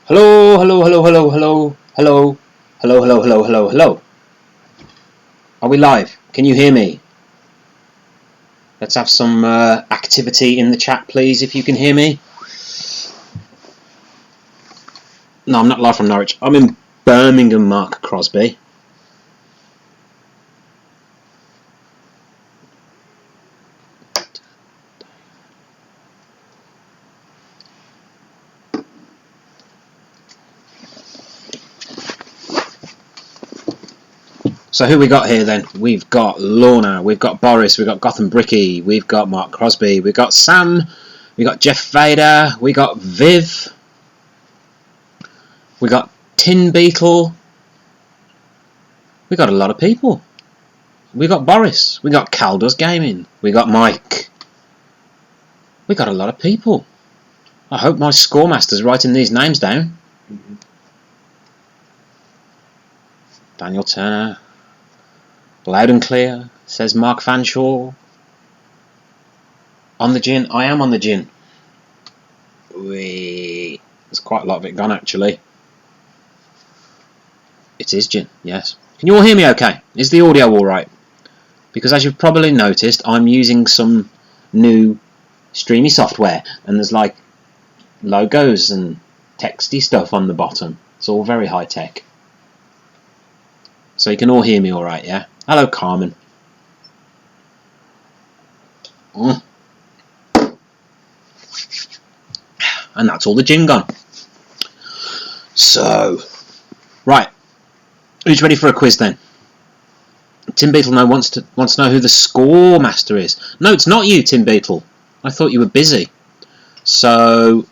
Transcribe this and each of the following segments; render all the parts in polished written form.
Hello, hello, hello, hello, hello, hello, hello, hello, hello, hello, hello. Are we live? Can you hear me? Let's have some activity in the chat, please, if you can hear me. No, I'm not live from Norwich. I'm in Birmingham, Mark Crosby. So who we got here then? We've got Lorna, we've got Boris, we've got Gotham Bricky, we've got Mark Crosby, we've got Sam, we've got Jeff Vader, we got Viv, we got Tin Beetle, we got a lot of people. We got Boris, we got Caldas Gaming, we got Mike. We got a lot of people. I hope my scoremaster's writing these names down. Daniel Turner. Loud and clear, says Mark Fanshaw. On the gin. I am on the gin. There's quite a lot of it gone, actually. It is gin, yes. Can you all hear me okay? Is the audio alright? Because as you've probably noticed, I'm using some new streamy software. And there's like logos and texty stuff on the bottom. It's all very high tech. So you can all hear me alright, yeah? Hello, Carmen. And that's all the gin gone. So, right. Who's ready for a quiz then? Tim Beetle wants to know who the score master is. No, it's not you, Tim Beetle. I thought you were busy. So,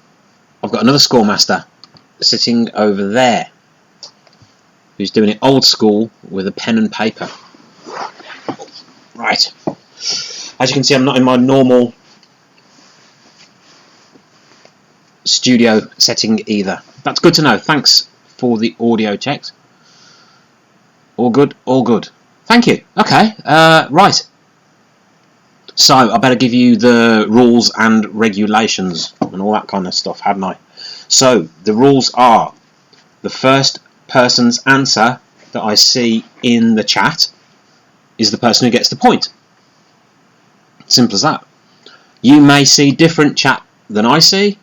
I've got another score master sitting over there, who's doing it old school with a pen and paper. Right. As you can see, I'm not in my normal studio setting either. That's good to know. Thanks for the audio checks. All good, all good. Thank you. Okay, right. So, I better give you the rules and regulations and all that kind of stuff, hadn't I? So, the rules are: the first person's answer that I see in the chat is the person who gets the point. Simple as that. You may see different chat than I see.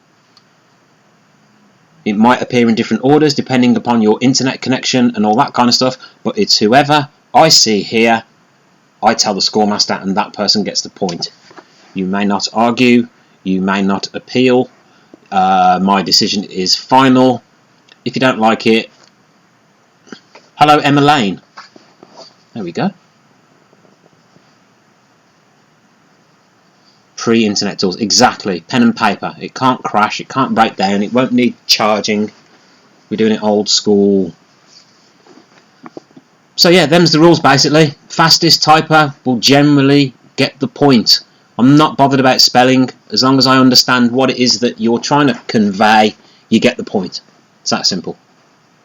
It might appear in different orders depending upon your internet connection and all that kind of stuff, but it's whoever I see here, I tell the scoremaster and that person gets the point. You may not argue, you may not appeal. My decision is final. If you don't like it, hello, Emma Lane. There we go. Pre-internet tools, exactly. Pen and paper. It can't crash, it can't break down, it won't need charging. We're doing it old school. So yeah, them's the rules basically. Fastest typer will generally get the point. I'm not bothered about spelling. As long as I understand what it is that you're trying to convey, you get the point. It's that simple.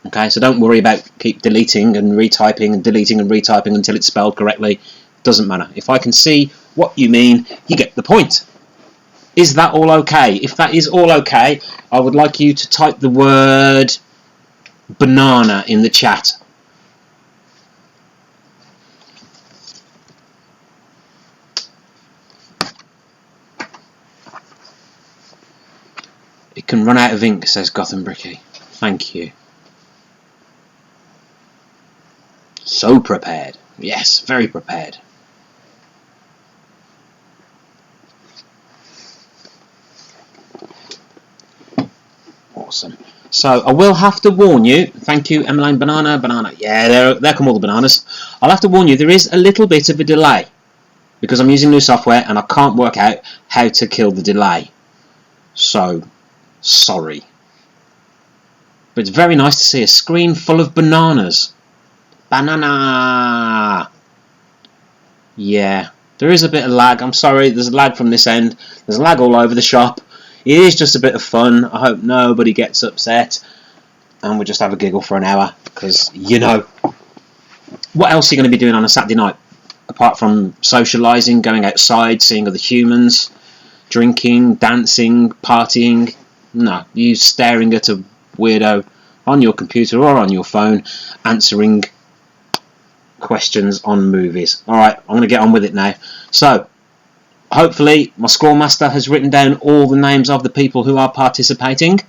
Okay, so don't worry about keep deleting and retyping and deleting and retyping until it's spelled correctly. Doesn't matter. If I can see what you mean, you get the point. Is that all okay? If that is all okay, I would like you to type the word banana in the chat. It can run out of ink, says Gotham Bricky. Thank you. So prepared. Yes, very prepared. Awesome. So I will have to warn you. Thank you, Emmeline. Banana. Yeah, there come all the bananas. I'll have to warn you, there is a little bit of a delay because I'm using new software and I can't work out how to kill the delay. So, sorry. But it's very nice to see a screen full of bananas. Banana! Yeah, there is a bit of lag. I'm sorry, there's a lag from this end. There's lag all over the shop. It is just a bit of fun. I hope nobody gets upset. And we'll just have a giggle for an hour. Because, you know, what else are you going to be doing on a Saturday night? Apart from socialising, going outside, seeing other humans, drinking, dancing, partying. No, you staring at a weirdo on your computer or on your phone answering questions on movies. Alright, I'm going to get on with it now. So, hopefully my Scoremaster has written down all the names of the people who are participating.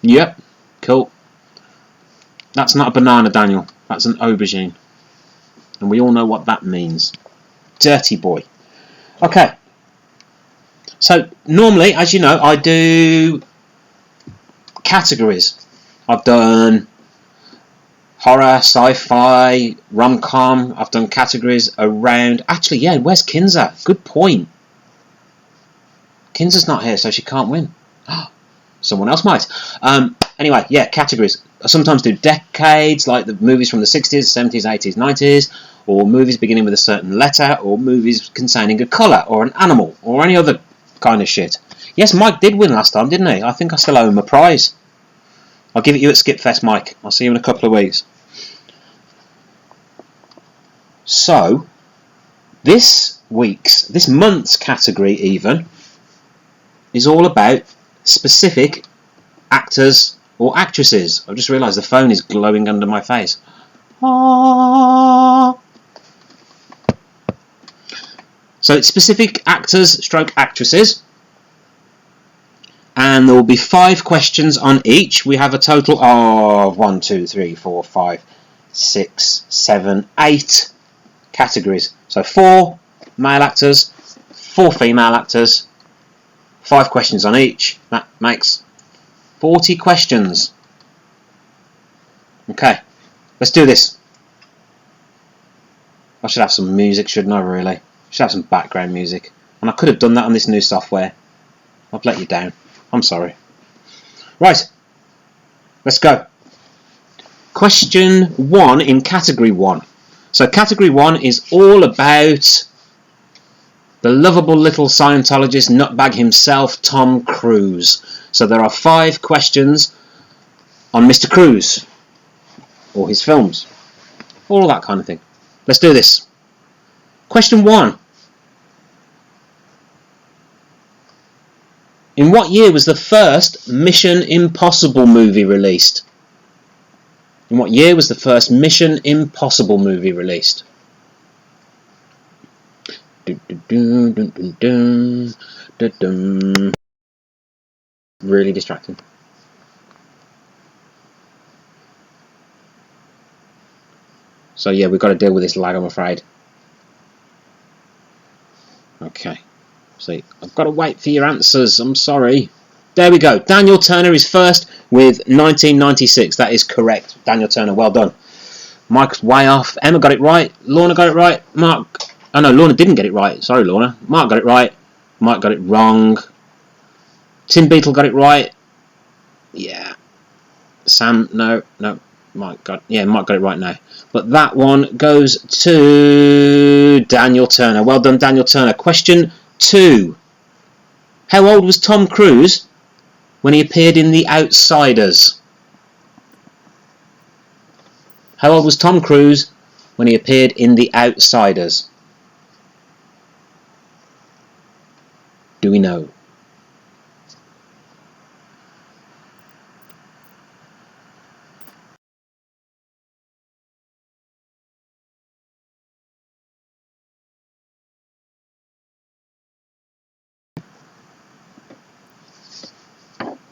Yep, cool. That's not a banana, Daniel. That's an aubergine. And we all know what that means. Dirty boy. Okay. So, normally, as you know, I do categories. I've done horror, sci-fi, rom-com. I've done categories around... Actually, yeah, where's Kinza? Good point. Kinza's not here, so she can't win. Someone else might. Anyway, yeah, categories. I sometimes do decades, like the movies from the 60s, 70s, 80s, 90s, or movies beginning with a certain letter, or movies containing a colour, or an animal, or any other kind of shit. Yes, Mike did win last time, didn't he? I think I still owe him a prize. I'll give it you at Skipfest, Mike. I'll see you in a couple of weeks. So, this month's category even, is all about specific actors or actresses. I've just realised the phone is glowing under my face. So it's specific actors stroke actresses, and there will be 5 questions on each. We have a total of 1, 2, 3, 4, 5, 6, 7, 8 categories. So 4 male actors, 4 female actors, 5 questions on each. That makes 40 questions. Okay, let's do this. I should have some music, shouldn't I, really? I should have some background music. And I could have done that on this new software. I've let you down. I'm sorry. Right, let's go. Question 1 in category 1. So category 1 is all about the lovable little Scientologist nutbag himself, Tom Cruise. So there are 5 questions on Mr. Cruise, or his films, all that kind of thing. Let's do this. Question 1. In what year was the first Mission Impossible movie released? In what year was the first Mission Impossible movie released? Really distracting. So yeah, we've got to deal with this lag, I'm afraid. Okay. See, I've got to wait for your answers. I'm sorry. There we go. Daniel Turner is first with 1996. That is correct. Daniel Turner, well done. Mike's way off. Emma got it right. Lorna got it right. Mark... Oh no, Lorna didn't get it right. Sorry, Lorna. Mark got it right. Mike got it wrong. Tim Beetle got it right. Yeah. Sam, no. Mike got it right now. But that one goes to Daniel Turner. Well done, Daniel Turner. Question 2. How old was Tom Cruise when he appeared in The Outsiders? How old was Tom Cruise when he appeared in The Outsiders? Do we know?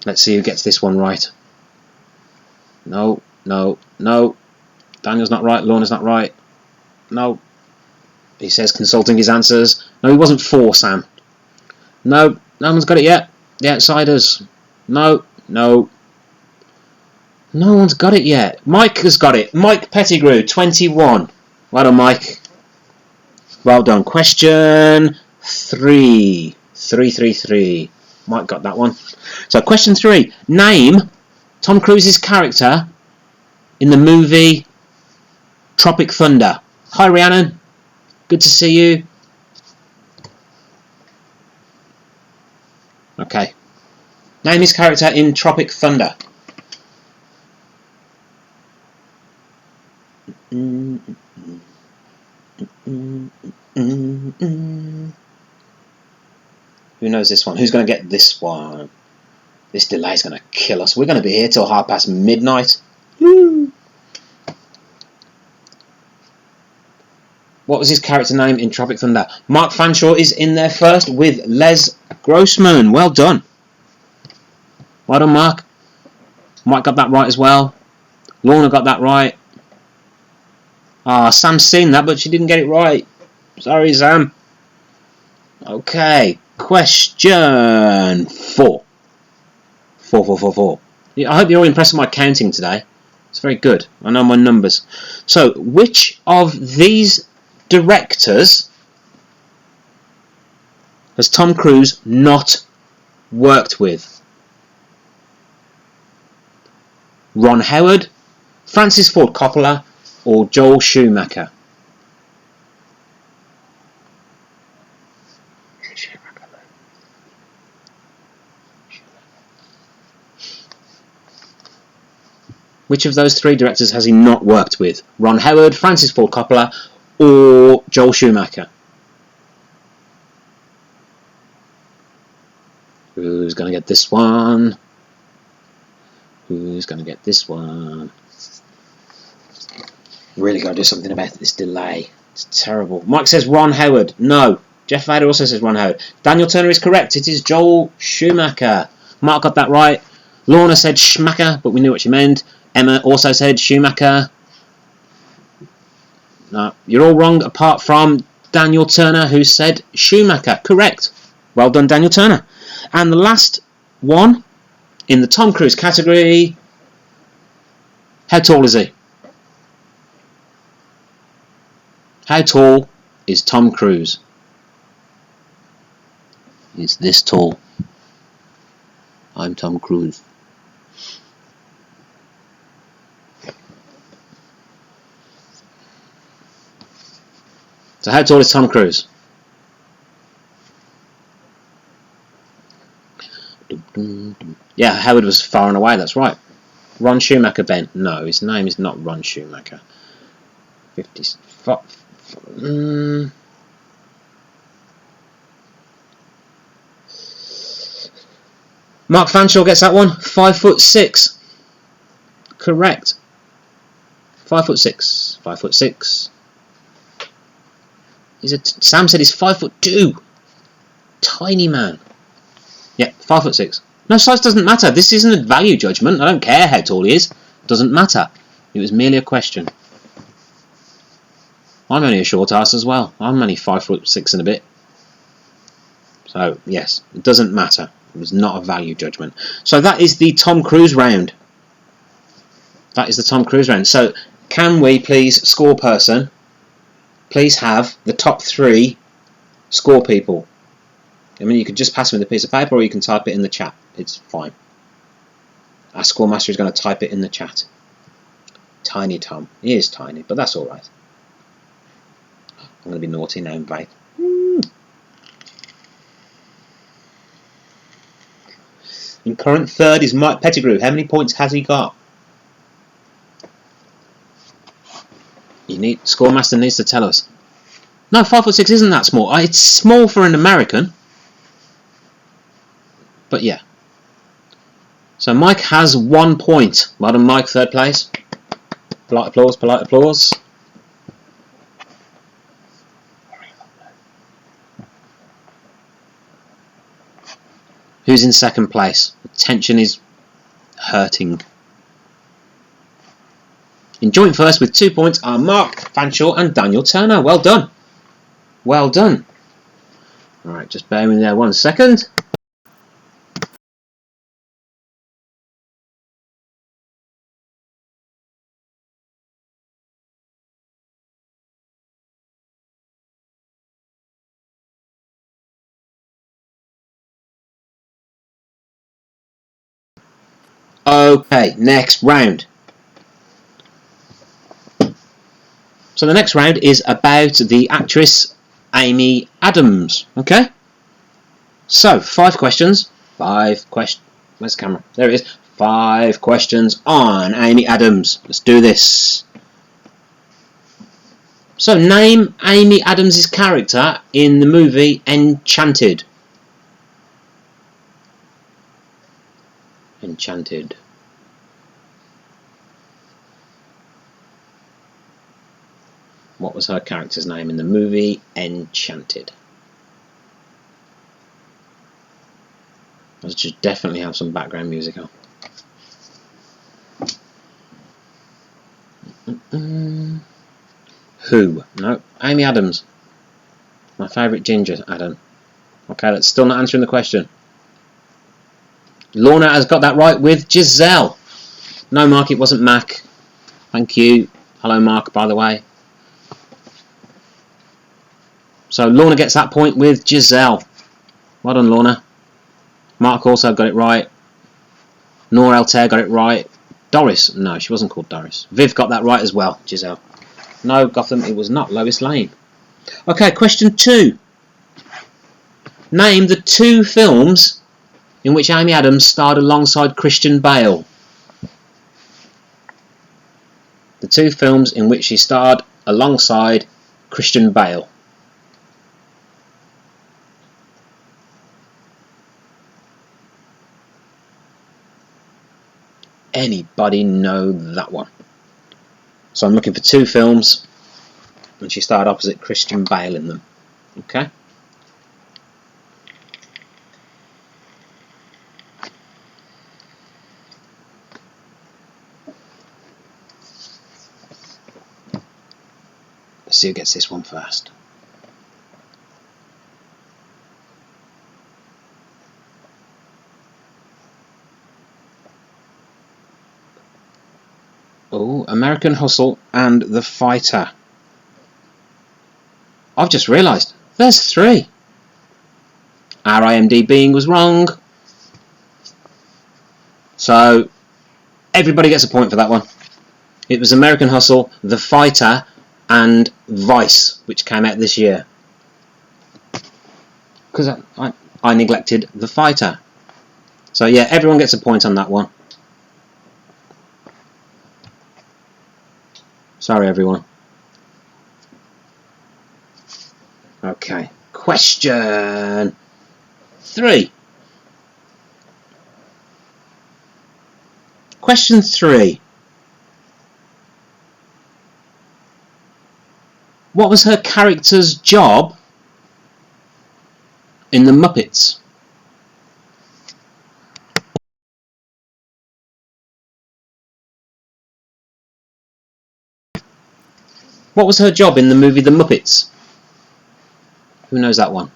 Let's see who gets this one right. No. Daniel's not right. Lorna's not right. No. He says consulting his answers. No, he wasn't 4, Sam. No one's got it yet. The Outsiders. No one's got it yet. Mike has got it. Mike Pettigrew, 21. Well done, Mike. Well done. Question 3. 3. Mike got that one. So question 3. Name Tom Cruise's character in the movie Tropic Thunder. Hi, Rhiannon. Good to see you. Okay. Name his character in Tropic Thunder. Who knows this one? Who's going to get this one? This delay is going to kill us. We're going to be here till midnight. Woo. What was his character name in Tropic Thunder? Mark Fanshawe is in there first with Les Grossman. Well done. Well done, Mark. Mike got that right as well. Lorna got that right. Sam's seen that, but she didn't get it right. Sorry, Sam. Okay, question 4. 4. Yeah, I hope you're all impressed with my counting today. It's very good. I know my numbers. So, which of these directors has Tom Cruise not worked with? Ron Howard, Francis Ford Coppola, or Joel Schumacher? Which of those 3 directors has he not worked with? Ron Howard, Francis Ford Coppola, or Joel Schumacher? Who's going to get this one? Who's going to get this one? Really got to do something about this delay. It's terrible. Mike says Ron Howard. No. Jeff Vader also says Ron Howard. Daniel Turner is correct. It is Joel Schumacher. Mark got that right. Lorna said Schumacher, but we knew what she meant. Emma also said Schumacher. No, you're all wrong apart from Daniel Turner, who said Schumacher. Correct. Well done, Daniel Turner. And the last one in the Tom Cruise category. How tall is he? How tall is Tom Cruise? He's this tall. I'm Tom Cruise. So how tall is Tom Cruise? Yeah, Howard was far and away, that's right. Ron Schumacher, Ben. No, his name is not Ron Schumacher. 50. Mark Fanshawe gets that one. 5'6". Correct. 5'6". 5'6". Sam said he's 5'2". Tiny man. Yeah, 5'6". No, size doesn't matter. This isn't a value judgment. I don't care how tall he is. Doesn't matter. It was merely a question. I'm only a short ass as well. I'm only 5'6" and a bit. So, yes, it doesn't matter. It was not a value judgment. So that is the Tom Cruise round. That is the Tom Cruise round. So, can we please, score person, please have the top 3 score people? I mean, you could just pass me the piece of paper or you can type it in the chat. It's fine. Our score master is going to type it in the chat. Tiny Tom. He is tiny, but that's alright. I'm going to be naughty now, mate. In current third is Mike Pettigrew. How many points has he got? Scoremaster needs to tell us. No, 5'6" isn't that small. It's small for an American. But yeah. So Mike has 1 point. Well done, Mike, third place. Polite applause, polite applause. Who's in second place? The tension is hurting. In joint first with 2 points are Mark Fanshawe and Daniel Turner. Well done. Well done. Alright, just bear with me there 1 second. Okay, next round. So the next round is about the actress Amy Adams. Okay? So, 5 questions. 5 questions. Where's the camera? There it is. 5 questions on Amy Adams. Let's do this. So, name Amy Adams' character in the movie Enchanted. Enchanted. What was her character's name in the movie Enchanted? Let's just definitely have some background music on. Who? No, Amy Adams. My favourite ginger, Adam. Okay, that's still not answering the question. Lorna has got that right with Giselle. No, Mark, it wasn't Mac. Thank you. Hello, Mark, by the way. So Lorna gets that point with Giselle. Well done, Lorna. Mark also got it right. Nora Altair got it right. Doris. No, she wasn't called Doris. Viv got that right as well, Giselle. No, Gotham, it was not Lois Lane. Okay, question 2. Name the 2 films in which Amy Adams starred alongside Christian Bale. The 2 films in which she starred alongside Christian Bale. Anybody know that one? So I'm looking for 2 films and she starred opposite Christian Bale in them. Okay? Let's see who gets this one first. Oh, American Hustle and The Fighter. I've just realised there's 3. Our IMDb was wrong. So everybody gets a point for that one. It was American Hustle, The Fighter and Vice, which came out this year. Because I neglected The Fighter. So yeah, everyone gets a point on that one. Sorry, everyone. Okay, question 3. Question 3. What was her character's job in The Muppets? What was her job in the movie The Muppets? Who knows that one?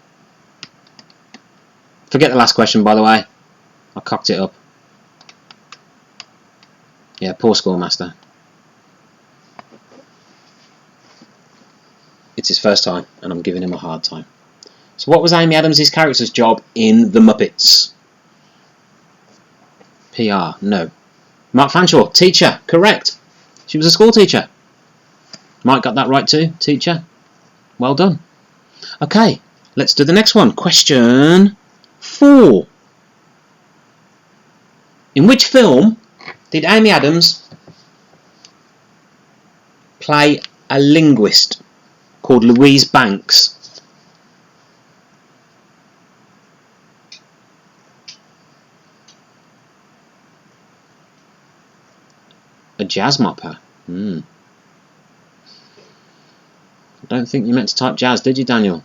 Forget the last question, by the way. I cocked it up. Yeah, poor Scoremaster. It's his first time, and I'm giving him a hard time. So what was Amy Adams' character's job in The Muppets? PR, no. Mark Fanshawe, teacher, correct. She was a school teacher. Mike got that right too, teacher. Well done. Okay, let's do the next one. Question 4. In which film did Amy Adams play a linguist called Louise Banks? A jazz mopper. I don't think you meant to type jazz, did you, Daniel?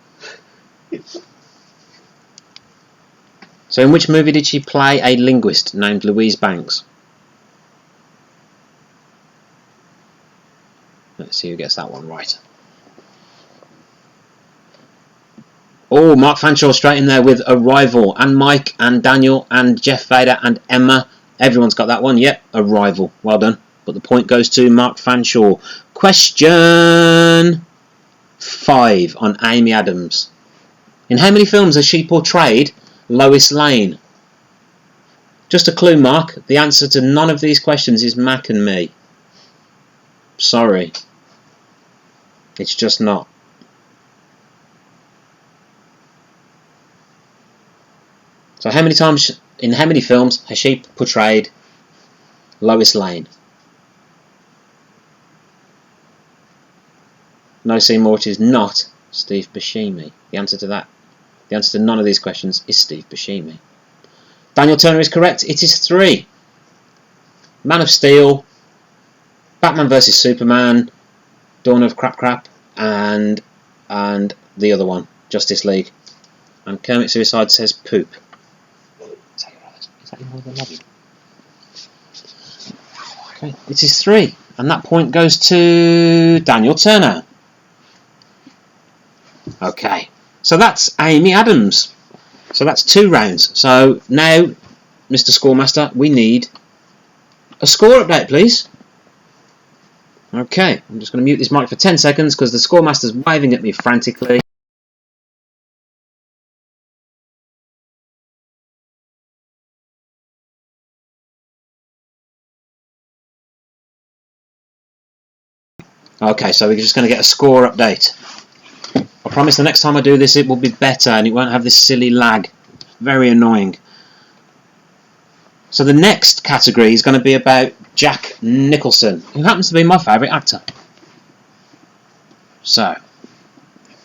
So in which movie did she play a linguist named Louise Banks? Let's see who gets that one right. Oh, Mark Fanshawe straight in there with Arrival. And Mike and Daniel and Jeff Vader and Emma. Everyone's got that one. Yep, Arrival. Well done. But the point goes to Mark Fanshawe. Question 5 on Amy Adams. In how many films has she portrayed Lois Lane? Just a clue, Mark. The answer to none of these questions is Mac and me. Sorry. It's just not. So how many times, in how many films has she portrayed Lois Lane? No, Seymour, it is not Steve Buscemi. The answer to none of these questions is Steve Buscemi. Daniel Turner is correct. It is 3. Man of Steel, Batman vs Superman, Dawn of Crap, and the other one, Justice League. And Kermit Suicide says poop. Is that your other lobby? Okay, it is 3, and that point goes to Daniel Turner. Okay, so that's Amy Adams. So that's 2 rounds. So now, Mr. Scoremaster, we need a score update, please. Okay, I'm just going to mute this mic for 10 seconds because the Scoremaster's waving at me frantically. Okay, so we're just going to get a score update. I promise the next time I do this it will be better and it won't have this silly lag. Very annoying. So the next category is going to be about Jack Nicholson, who happens to be my favourite actor. So,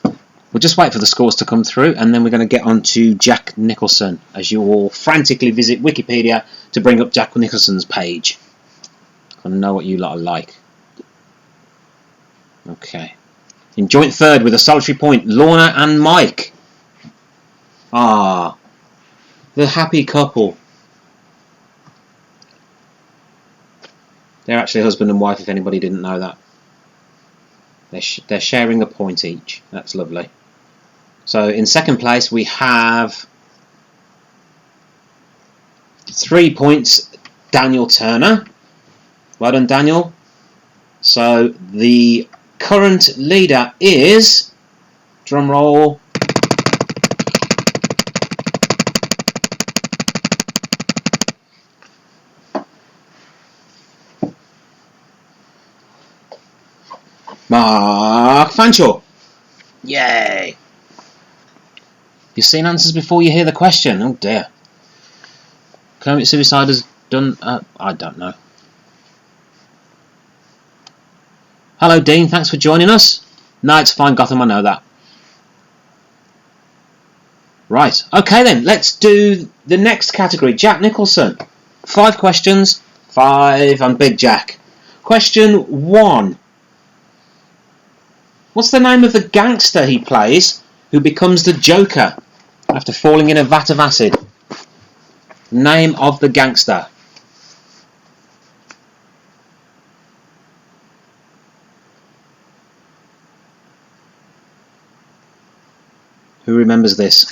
we'll just wait for the scores to come through and then we're going to get on to Jack Nicholson as you all frantically visit Wikipedia to bring up Jack Nicholson's page. I know what you lot are like. Okay. In joint third with a solitary point, Lorna and Mike. Ah, the happy couple. They're actually husband and wife if anybody didn't know that. They're sharing a point each. That's lovely. So in second place we have 3 points, Daniel Turner. Well done, Daniel. So the current leader is, drum roll, Mark Fanshawe. Yay! You've seen answers before you hear the question. Oh dear. Kermit Suicide has done, I don't know. Hello Dean, thanks for joining us. No, it's fine Gotham, I know that. Right, okay then, let's do the next category, Jack Nicholson. 5 questions, 5 on Big Jack. Question 1. What's the name of the gangster he plays who becomes the Joker after falling in a vat of acid? Name of the gangster. Who remembers this?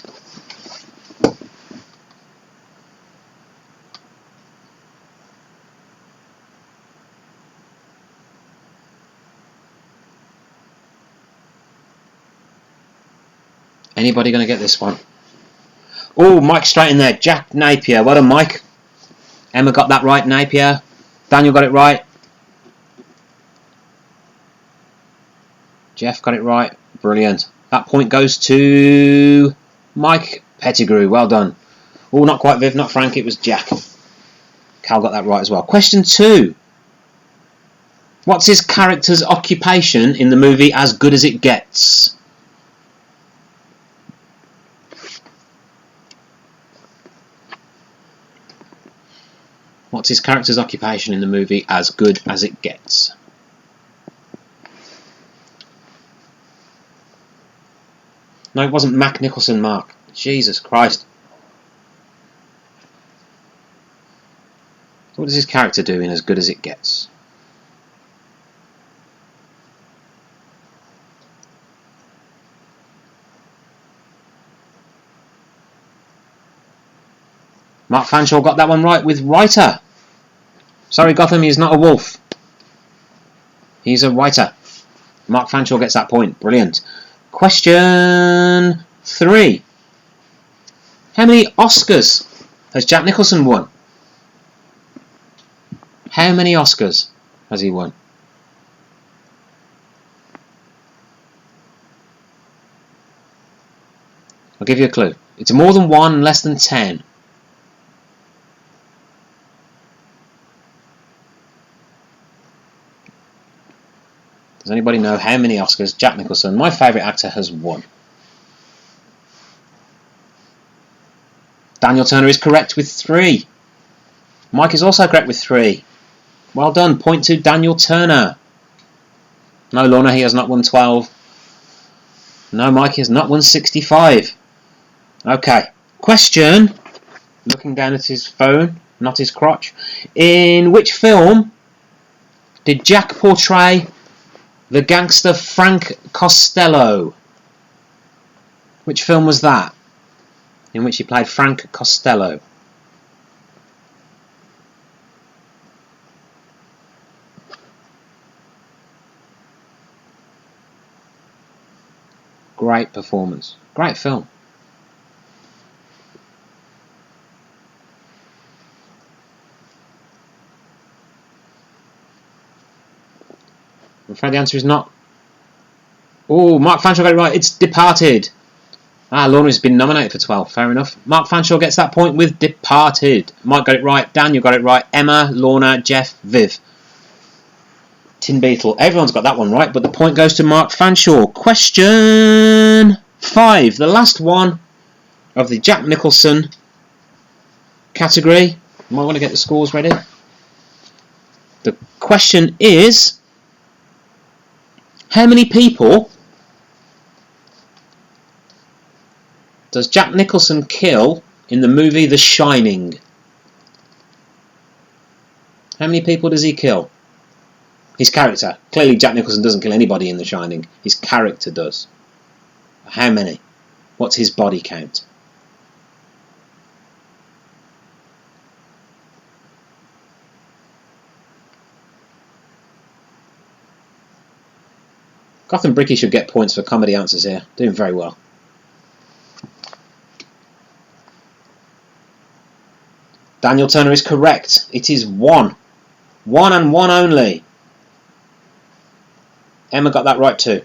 Anybody going to get this one? Oh, Mike's straight in there. Jack Napier. Well done, Mike. Emma got that right, Napier. Daniel got it right. Jeff got it right. Brilliant. That point goes to Mike Pettigrew. Well done. Oh, not quite Viv, not Frank. It was Jack. Cal got that right as well. Question 2. What's his character's occupation in the movie As Good As It Gets? What's his character's occupation in the movie As Good As It Gets? No, it wasn't Mac Nicholson, Mark. Jesus Christ. What does his character do in As Good As It Gets? Mark Fanshawe got that one right with writer. Sorry, Gotham, he's not a wolf. He's a writer. Mark Fanshawe gets that point. Brilliant. Question 3. How many Oscars has Jack Nicholson won? How many Oscars has he won? I'll give you a clue. It's more than 1, less than 10. Does anybody know how many Oscars Jack Nicholson, my favourite actor, has won? Daniel Turner is correct with 3. Mike is also correct with 3. Well done. Point to Daniel Turner. No, Lorna, he has not won 12. No, Mike has not won 65. Okay. Question. Looking down at his phone, not his crotch. In which film did Jack portray the gangster Frank Costello? Which film was that? In which he played Frank Costello? Great performance. Great film. I'm afraid the answer is not. Oh, Mark Fanshawe got it right. It's Departed. Lorna's been nominated for 12. Fair enough. Mark Fanshawe gets that point with Departed. Mike got it right. Daniel got it right. Emma, Lorna, Jeff, Viv. Tin Beetle. Everyone's got that one right, but the point goes to Mark Fanshawe. Question 5. The last one of the Jack Nicholson category. You might want to get the scores ready. The question is, how many people does Jack Nicholson kill in the movie The Shining? How many people does he kill? His character. Clearly Jack Nicholson doesn't kill anybody in The Shining. His character does. How many? What's his body count? Gotham Bricky should get points for comedy answers here. Doing very well. Daniel Turner is correct. It is 1. 1 and 1 only. Emma got that right too.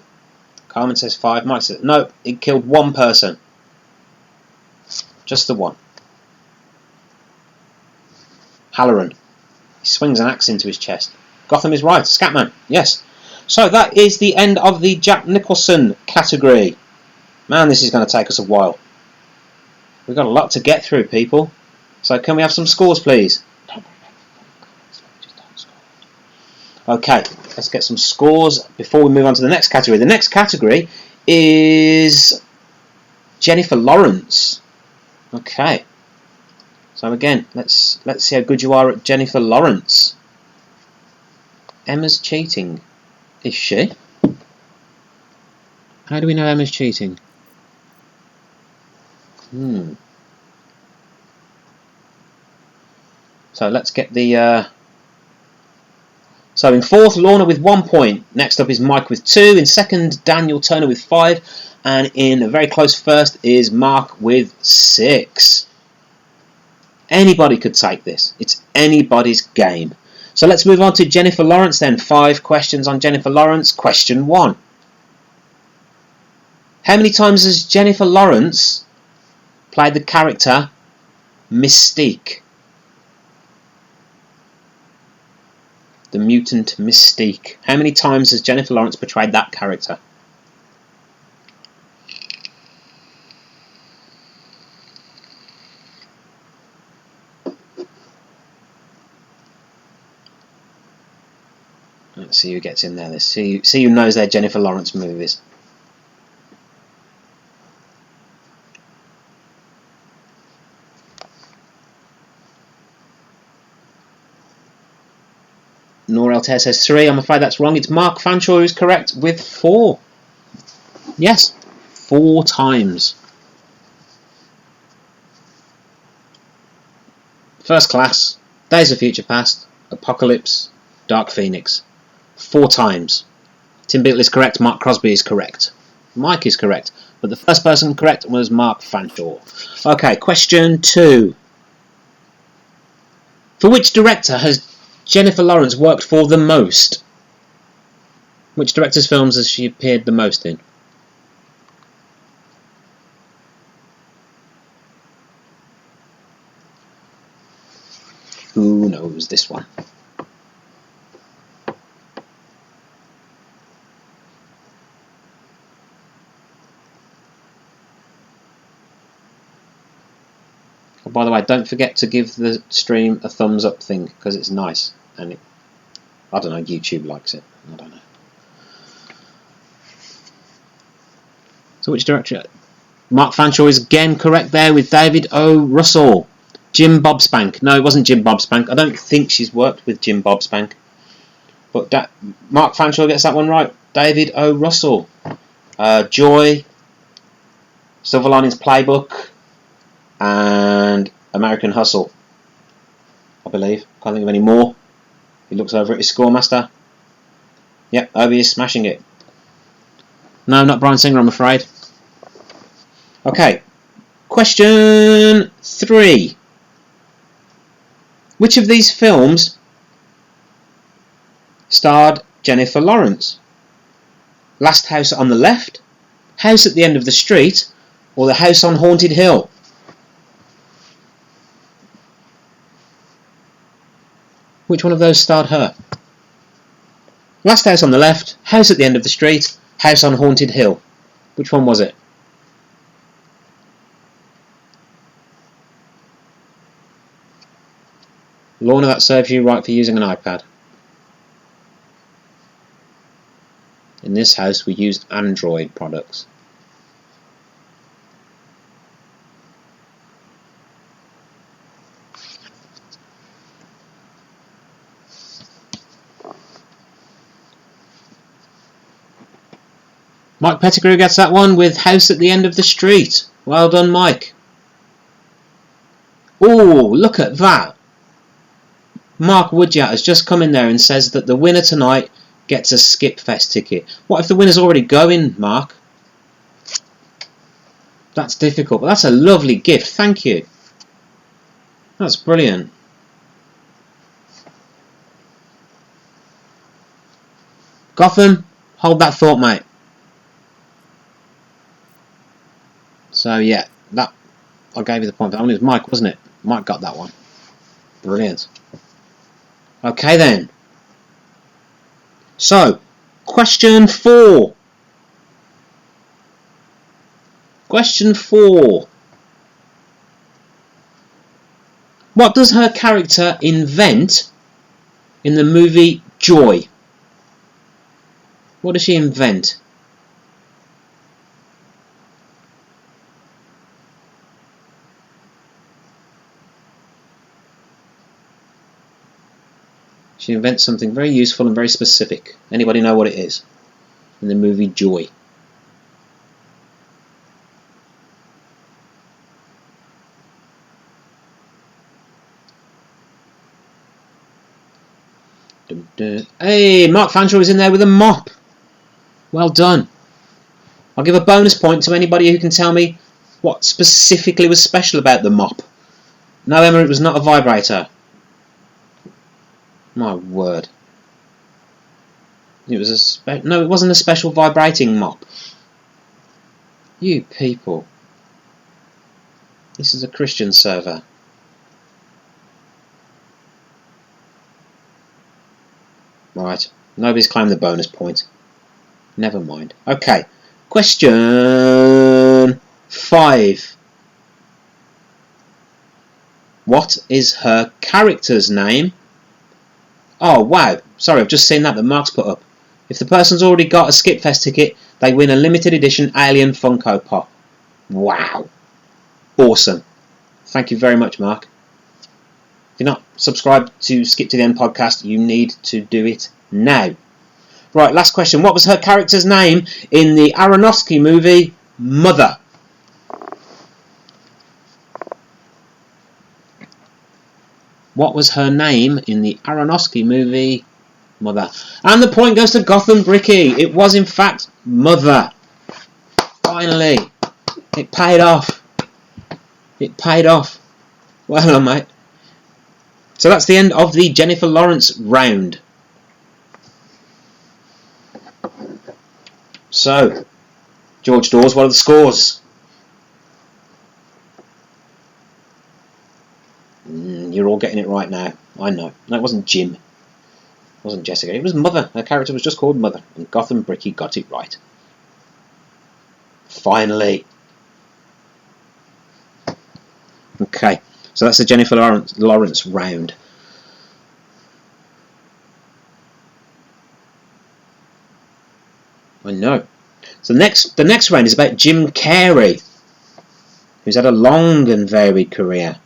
Carmen says 5. Mike says no, it killed 1 person. Just the 1. Halloran. He swings an axe into his chest. Gotham is right. Scatman. Yes. So that is the end of the Jack Nicholson category. Man, this is going to take us a while. We've got a lot to get through, people. So can we have some scores, please? Okay, let's get some scores before we move on to the next category. The next category is Jennifer Lawrence. Okay. So again, let's see how good you are at Jennifer Lawrence. Emma's cheating. Is she? How do we know Emma's cheating? So let's get the... So in 4th, Lorna with 1 point. Next up is Mike with 2. In 2nd, Daniel Turner with 5. And in a very close 1st is Mark with 6. Anybody could take this. It's anybody's game. So let's move on to Jennifer Lawrence then. 5 questions on Jennifer Lawrence. Question 1. How many times has Jennifer Lawrence played the character Mystique? The mutant Mystique. How many times has Jennifer Lawrence portrayed that character? Let's see who gets in there. Let's see who knows their Jennifer Lawrence movies. Nora Altair says 3. I'm afraid that's wrong. It's Mark Fanshawe who's correct with 4. Yes, 4 times. First Class, Days of Future Past, Apocalypse, Dark Phoenix. 4 times. Tim Beatle is correct. Mark Crosby is correct. Mike is correct. But the first person correct was Mark Fanshawe. Okay, question 2. For which director has Jennifer Lawrence worked for the most? Which director's films has she appeared the most in? Who knows this one? Oh, by the way, don't forget to give the stream a thumbs up thing, because it's nice and it I don't know, YouTube likes it. I don't know. So which director? Mark Fanshawe is again correct there with David O. Russell. Jim Bobspank. No, it wasn't Jim Bobspank. I don't think she's worked with Jim Bobspank. But Mark Fanshawe gets that one right. David O. Russell. Joy. Silver Linings Playbook. And American Hustle. I believe. Can't think of any more. He looks over at his scoremaster. Yep, Obi is smashing it. No, not Bryan Singer, I'm afraid. Okay. Question 3. Which of these films starred Jennifer Lawrence? Last House on the Left, House at the End of the Street, or The House on Haunted Hill? Which one of those starred her? Last House on the Left, House at the End of the Street, House on Haunted Hill. Which one was it? Lorna, that serves you right for using an iPad. In this house we use Android products. Mike Pettigrew gets that one with House at the End of the Street. Well done, Mike. Oh, look at that. Mark Woodyat has just come in there and says that the winner tonight gets a Skip Fest ticket. What if the winner's already going, Mark? That's difficult, but that's a lovely gift. Thank you. That's brilliant. Gotham, hold that thought, mate. So yeah, that I gave you the point. That one was Mike, wasn't it? Mike got that one. Brilliant. Okay then. So, question 4. Question 4. What does her character invent in the movie Joy? What does she invent? She invents something very useful and very specific. Anybody know what it is? In the movie Joy. Hey, Mark Fanshawe is in there with a mop. Well done. I'll give a bonus point to anybody who can tell me what specifically was special about the mop. No, Emma, it was not a vibrator. My word. It was no, it wasn't a special vibrating mop. You people. This is a Christian server. Right. Nobody's claimed the bonus point. Never mind. Okay. Question 5. What is her character's name? Oh, wow. Sorry, I've just seen that Mark's put up. If the person's already got a Skip Fest ticket, they win a limited edition Alien Funko Pop. Wow. Awesome. Thank you very much, Mark. If you're not subscribed to Skip to the End podcast, you need to do it now. Right, last question. What was her character's name in the Aronofsky movie Mother? What was her name in the Aronofsky movie Mother? And the point goes to Gotham Bricky. It was in fact Mother. Finally. It paid off. It paid off. Well done, mate. So that's the end of the Jennifer Lawrence round. So, George Dawes, what are the scores? You're all getting it right now. I know. No, it wasn't Jim. It wasn't Jessica. It was Mother. Her character was just called Mother. And Gotham Bricky got it right. Finally. Okay. So that's the Jennifer Lawrence round. I know. So the next round is about Jim Carrey, who's had a long and varied career.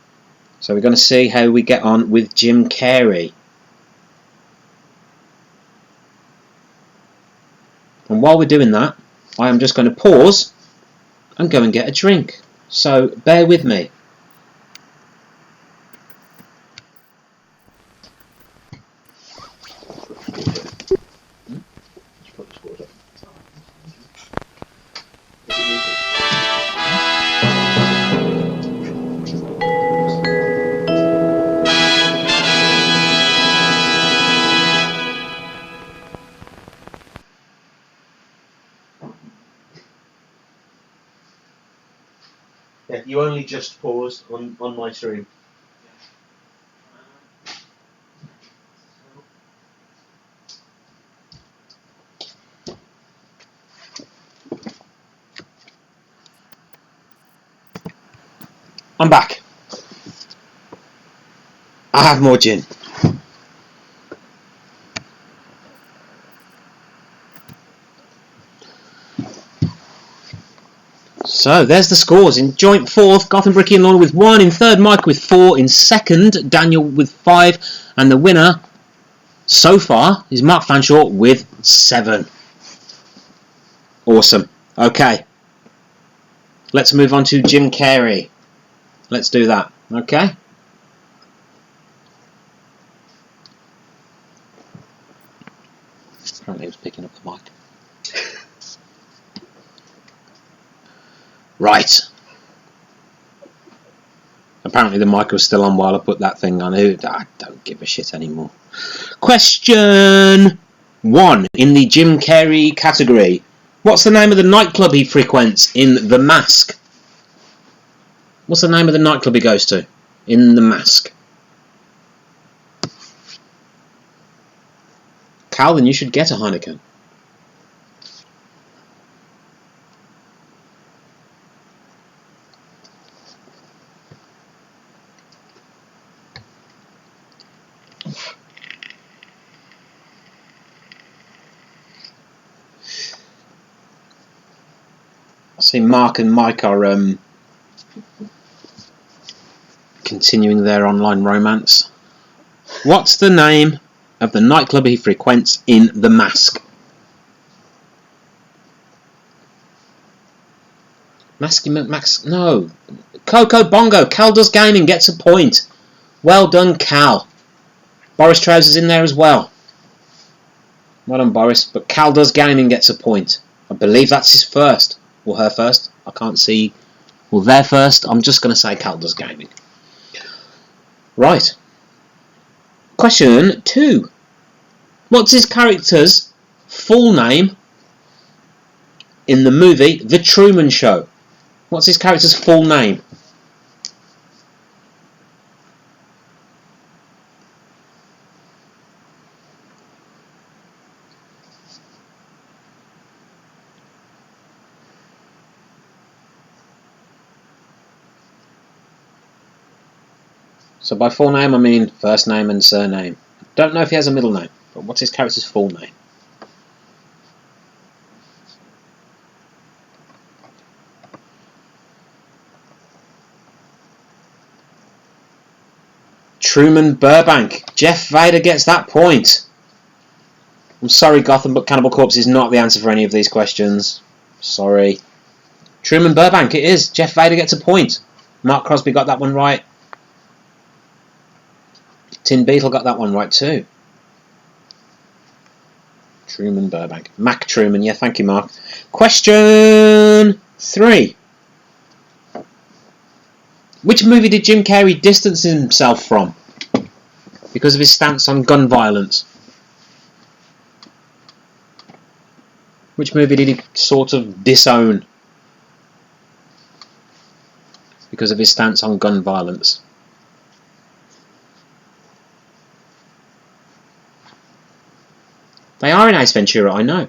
So we're going to see how we get on with Jim Carrey. And while we're doing that, I am just going to pause and go and get a drink. So bear with me. Yeah, you only just paused on my stream. I'm back. I have more gin. So there's the scores. In joint fourth, Gotham Bricky and Lorna with 1. In third, Mike with 4. In second, Daniel with 5. And the winner so far is Mark Fanshawe with 7. Awesome. Okay. Let's move on to Jim Carrey. Let's do that. Okay. Apparently he was picking up the mic. Right. Apparently the mic was still on while I put that thing on. I don't give a shit anymore. Question 1 in the Jim Carrey category. What's the name of the nightclub he frequents in The Mask? What's the name of the nightclub he goes to in The Mask? Calvin, you should get a Heineken. I see Mark and Mike are continuing their online romance. What's the name of the nightclub he frequents in The Mask? Max? No. Coco Bongo. Cal Does Gaming gets a point. Well done, Cal. Boris Trousers in there as well. Well done, Boris. But Cal Does Gaming gets a point. I believe that's his first. Or her first. I can't see. Well, their first. I'm just going to say Cal Does Gaming. Right. Question 2. What's his character's full name in the movie The Truman Show? What's his character's full name? So by full name I mean first name and surname. Don't know if he has a middle name, but what's his character's full name? Truman Burbank. Jeff Vader gets that point. I'm sorry, Gotham, but Cannibal Corpse is not the answer for any of these questions. Sorry. Truman Burbank, it is. Jeff Vader gets a point. Mark Crosby got that one right. Tin Beetle got that one right too. Truman Burbank. Mac Truman, yeah, thank you, Mark. Question 3. Which movie did Jim Carrey distance himself from because of his stance on gun violence? Which movie did he sort of disown because of his stance on gun violence? They are in Ace Ventura, I know.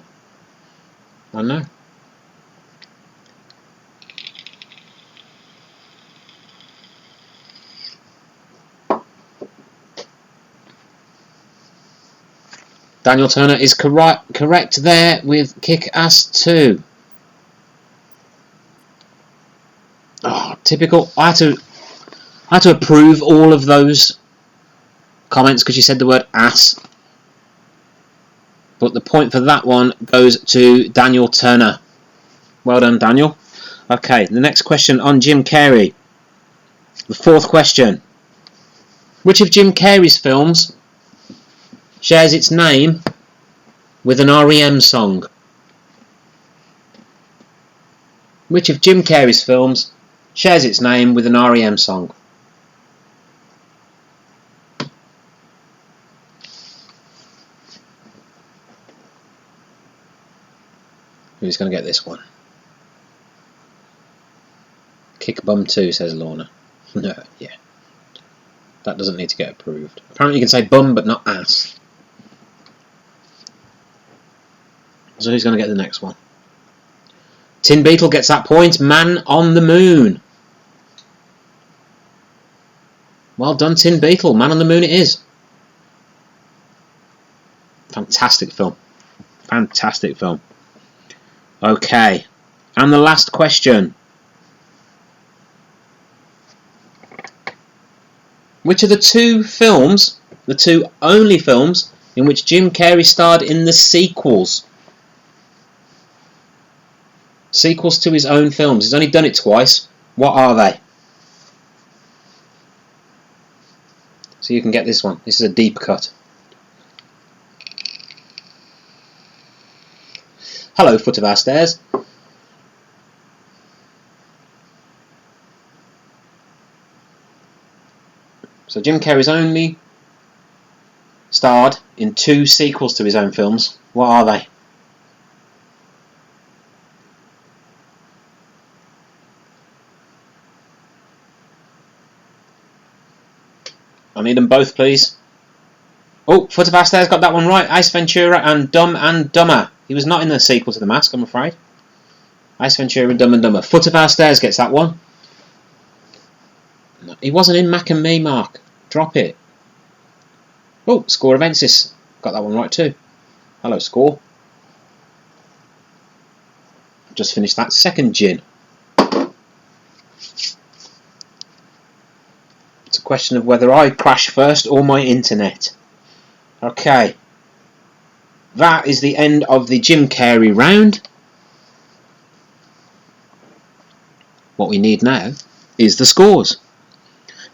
I know. Daniel Turner is correct there with Kick-Ass 2. Oh, typical. I had to approve all of those comments because you said the word ass. But the point for that one goes to Daniel Turner. Well done, Daniel. Okay, the next question on Jim Carrey. The fourth question. Which of Jim Carrey's films shares its name with an REM song? Which of Jim Carrey's films shares its name with an REM song? Who's going to get this one? Kick Bum 2, says Lorna. No, yeah. That doesn't need to get approved. Apparently you can say bum but not ass. So who's going to get the next one? Tin Beetle gets that point. Man on the Moon. Well done, Tin Beetle. Man on the Moon it is. Fantastic film. Fantastic film. Okay. And the last question. Which of the two films, the two only films, in which Jim Carrey starred in the sequels? Sequels to his own films. He's only done it twice. What are they? So you can get this one. This is a deep cut. Hello, Foot of Our Stairs. So Jim Carrey's only starred in two sequels to his own films. What are they? I need them both, please. Oh, Foot of Our Stairs got that one right. Ace Ventura and Dumb and Dumber. He was not in the sequel to The Mask, I'm afraid. Ace Ventura and Dumb and Dumber. Foot of Our Stairs gets that one. No, he wasn't in Mac and Me, Mark. Drop it. Oh, Score Avensis got that one right too. Hello, Score. Just finished that second gin. It's a question of whether I crash first or my internet. Okay. That is the end of the Jim Carrey round. What we need now is the scores.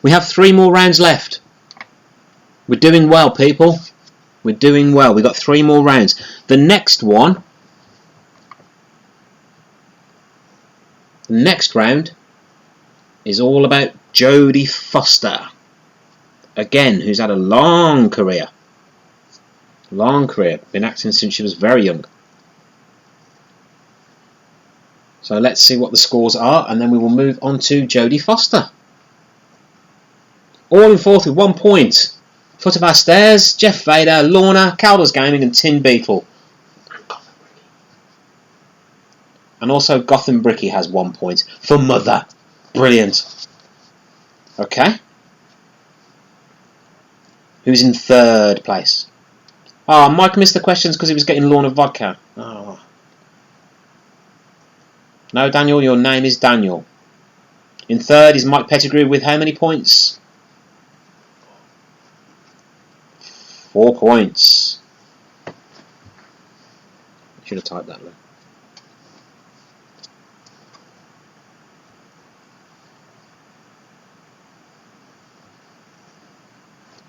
We have 3 more rounds left. We're doing well, people. We're doing well. We've got 3 more rounds. The next one, the next round, is all about Jodie Foster. Again, who's had a long career. Long career. Been acting since she was very young. So let's see what the scores are, and then we will move on to Jodie Foster. All in fourth with 1 point. Foot of Our Stairs, Jeff Vader, Lorna, Cowboys Gaming and Tin Beetle. And also Gotham Bricky has 1 point for Mother. Brilliant. Okay. Who's in third place? Oh, Mike missed the questions because he was getting Lorna vodka. Oh. No, Daniel, your name is Daniel. In third is Mike Pettigrew with how many points? 4 points. I should have typed that there.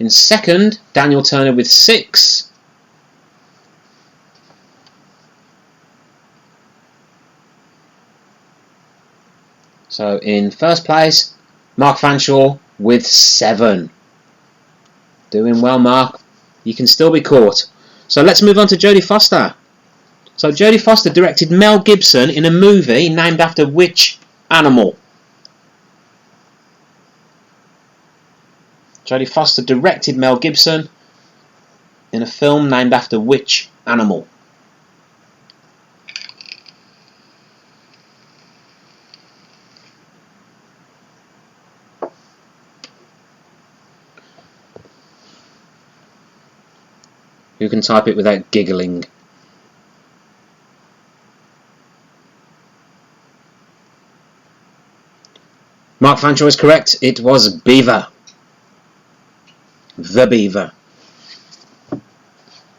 In second, Daniel Turner with 6. So in first place, Mark Fanshawe with 7. Doing well, Mark. You can still be caught. So let's move on to Jodie Foster. So Jodie Foster directed Mel Gibson in a movie named after which animal? Jodie Foster directed Mel Gibson in a film named after which animal? Who can type it without giggling? Mark Fanshawe is correct. It was Beaver. The Beaver.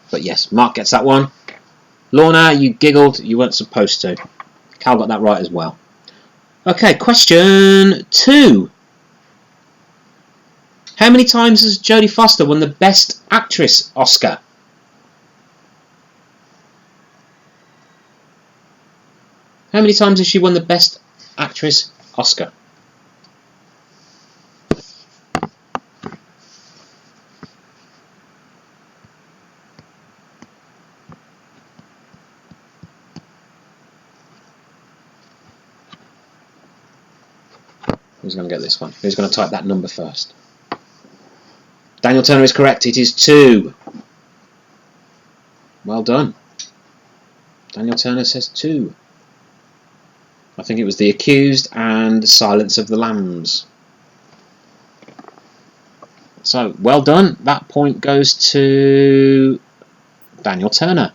But yes, Mark gets that one. Lorna, you giggled. You weren't supposed to. Cal got that right as well. Okay, question 2. How many times has Jodie Foster won the Best Actress Oscar? How many times has she won the Best Actress Oscar? Who's going to get this one? Who's going to type that number first? Daniel Turner is correct. It is 2. Well done. Daniel Turner says 2. I think it was The Accused and Silence of the Lambs. So, well done. That point goes to Daniel Turner.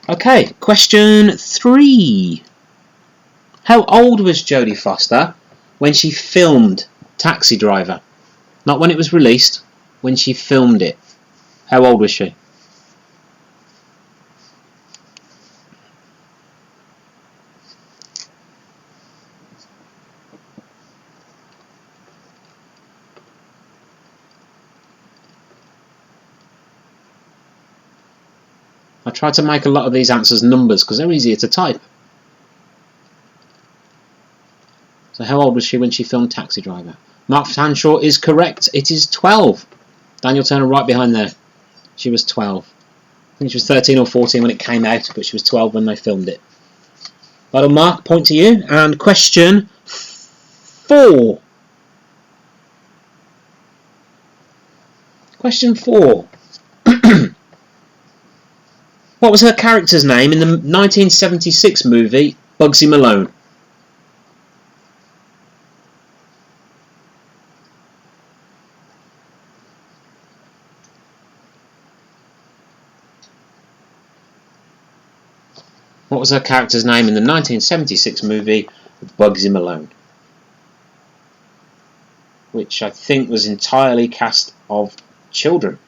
Okay, question 3. How old was Jodie Foster when she filmed Taxi Driver? Not when it was released, when she filmed it. How old was she? I try to make a lot of these answers numbers because they're easier to type. So how old was she when she filmed Taxi Driver? Mark Fanshawe is correct. It is 12. Daniel Turner right behind there. She was 12. I think she was 13 or 14 when it came out, but she was 12 when they filmed it. Well done, Mark. Point to you. And question 4. Question 4. What was her character's name in the 1976 movie Bugsy Malone? What was her character's name in the 1976 movie Bugsy Malone? Which I think was entirely cast of children.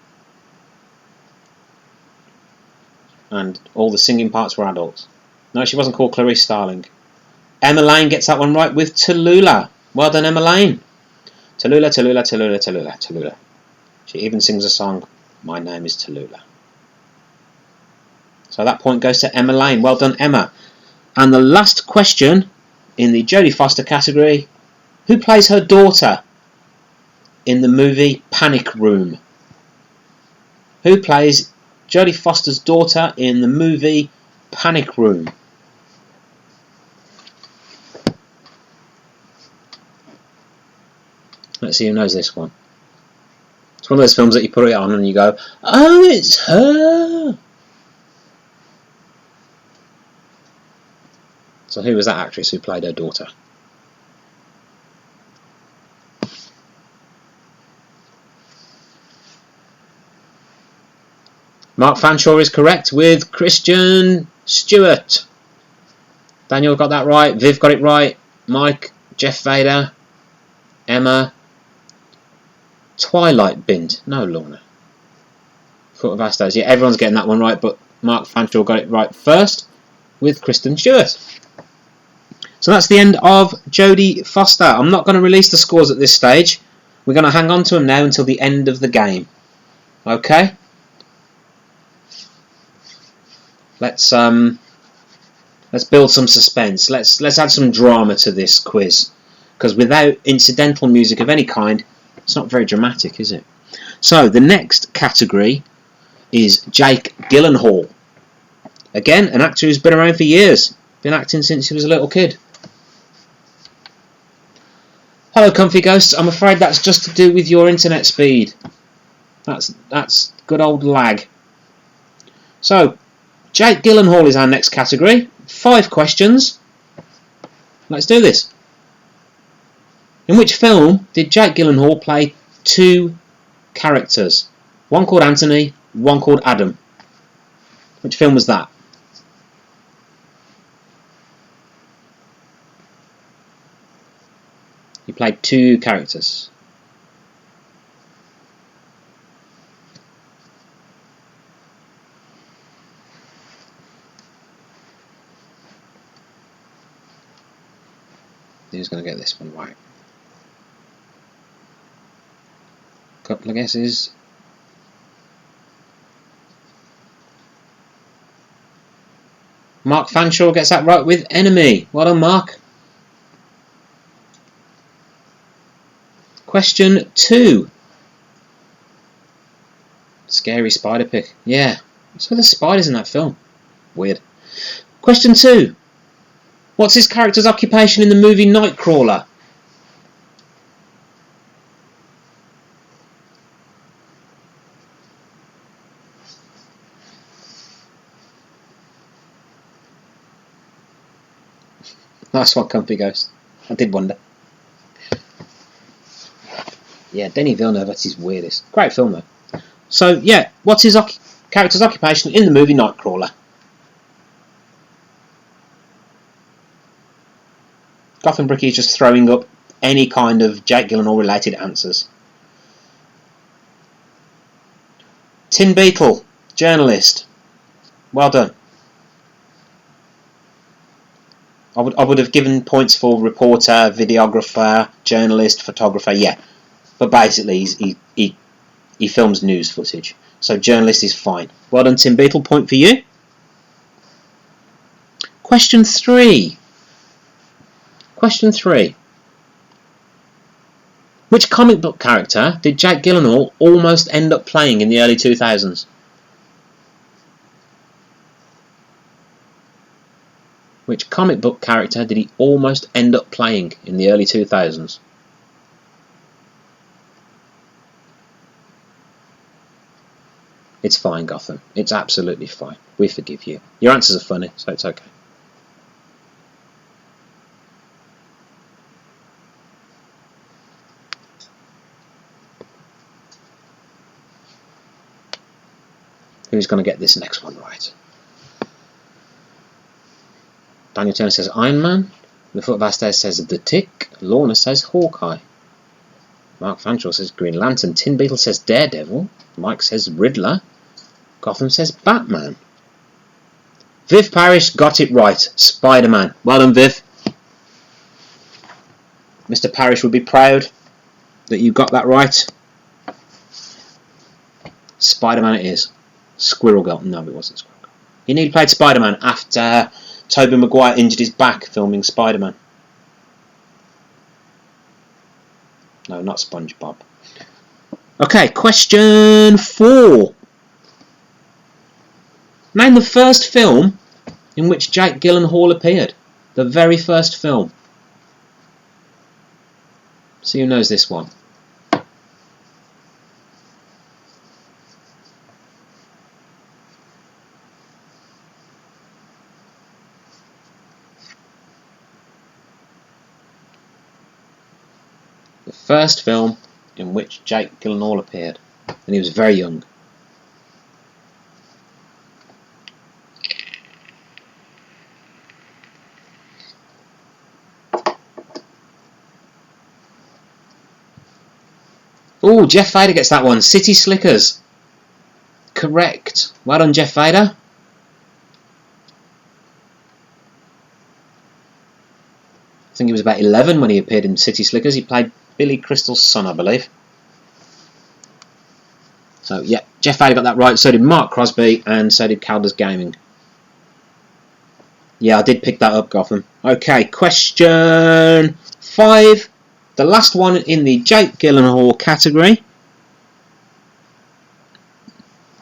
And all the singing parts were adults. No, she wasn't called Clarice Starling. Emma Lane gets that one right with Tallulah. Well done, Emma Lane. Tallulah, Tallulah, Tallulah, Tallulah, Tallulah. She even sings a song, My Name is Tallulah. So that point goes to Emma Lane. Well done, Emma. And the last question in the Jodie Foster category. Who plays her daughter in the movie Panic Room? Who plays Jodie Foster's daughter in the movie Panic Room? Let's see who knows this one. It's one of those films that you put it on and you go, oh, it's her. So who was that actress who played her daughter? Mark Fanshawe is correct with Kristen Stewart. Daniel got that right. Viv got it right. Mike, Jeff Vader, Emma, Twilight Bind. No, Lorna. Thought of Astos. Yeah, everyone's getting that one right, but Mark Fanshawe got it right first with Kristen Stewart. So that's the end of Jodie Foster. I'm not going to release the scores at this stage. We're going to hang on to them now until the end of the game. Okay? Let's build some suspense. Let's add some drama to this quiz, because without incidental music of any kind, it's not very dramatic, is it? So the next category is Jake Gyllenhaal. Again, an actor who's been around for years, been acting since he was a little kid. Hello, Comfy Ghosts. I'm afraid that's just to do with your internet speed. That's good old lag. So, Jake Gyllenhaal is our next category. 5 questions. Let's do this. In which film did Jake Gyllenhaal play 2 characters? One called Anthony, One called Adam. Which film was that? He played 2 characters. Who's going to get this one right? Couple of guesses. Mark Fanshawe gets that right with Enemy. Well done, Mark. Question 2. Scary spider pick. Yeah. So there's spiders in that film. Weird. Question 2. What's his character's occupation in the movie Nightcrawler? Nice one, Comfy Ghost. I did wonder. Yeah, Denis Villeneuve, that's his weirdest. Great film, though. So, yeah, what's his character's occupation in the movie Nightcrawler? Gotham Bricky is just throwing up any kind of Jake Gyllenhaal related answers. Tin Beetle, journalist. Well done. I would have given points for reporter, videographer, journalist, photographer, yeah. But basically, he films news footage. So journalist is fine. Well done, Tin Beetle. Point for you. Question 3. Question 3. Which comic book character did Jake Gyllenhaal almost end up playing in the early 2000s? Which comic book character did he almost end up playing in the early 2000s? It's fine, Gotham. It's absolutely fine. We forgive you. Your answers are funny, so it's okay. Who's going to get this next one right? Daniel Turner says Iron Man. The Foot of Astes says The Tick. Lorna says Hawkeye. Mark Fanshawe says Green Lantern. Tin Beetle says Daredevil. Mike says Riddler. Gotham says Batman. Viv Parrish got it right. Spider-Man. Well done, Viv. Mr. Parrish would be proud that you got that right. Spider-Man it is. Squirrel Girl. No, it wasn't Squirrel Girl. He nearly played Spider-Man after Tobey Maguire injured his back filming Spider-Man. No, not SpongeBob. Okay, question 4. Name the first film in which Jake Gyllenhaal appeared. The very first film. See who knows this one. The first film in which Jake Gyllenhaal appeared. And he was very young. Oh, Jeff Vader gets that one. City Slickers. Correct. Well done, Jeff Vader. I think he was about 11 when he appeared in City Slickers. He played Billy Crystal's son, I believe. So, yeah, Jeff Vader got that right. So did Mark Crosby, and so did Calder's Gaming. Yeah, I did pick that up, Gotham. Okay, question 5. The last one in the Jake Gyllenhaal category.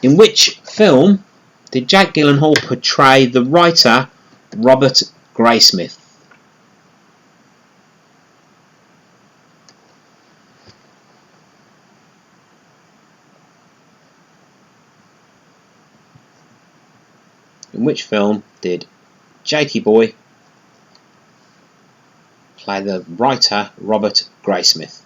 In which film did Jake Gyllenhaal portray the writer Robert Graysmith? In which film did Jakey Boy play the writer Robert Graysmith?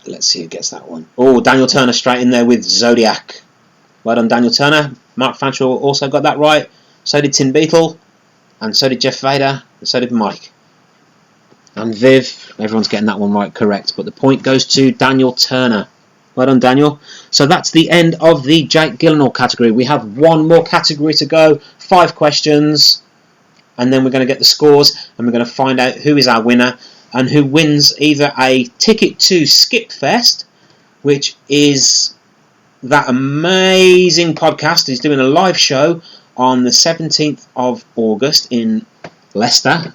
let's see who gets that one. Oh, Daniel Turner straight in there with Zodiac. Well done, Daniel Turner. Mark Fanshawe also got that right. So did Tin Beetle. And so did Jeff Vader. And so did Mike. And Viv. Everyone's getting that one right, correct. But the point goes to Daniel Turner. Well done, Daniel. So that's the end of the Jake Gyllenhaal category. We have one more category to go. 5 questions. And then we're going to get the scores. And we're going to find out who is our winner. And who wins either a ticket to Skipfest, which is that amazing podcast. He's doing a live show on the 17th of August in Leicester.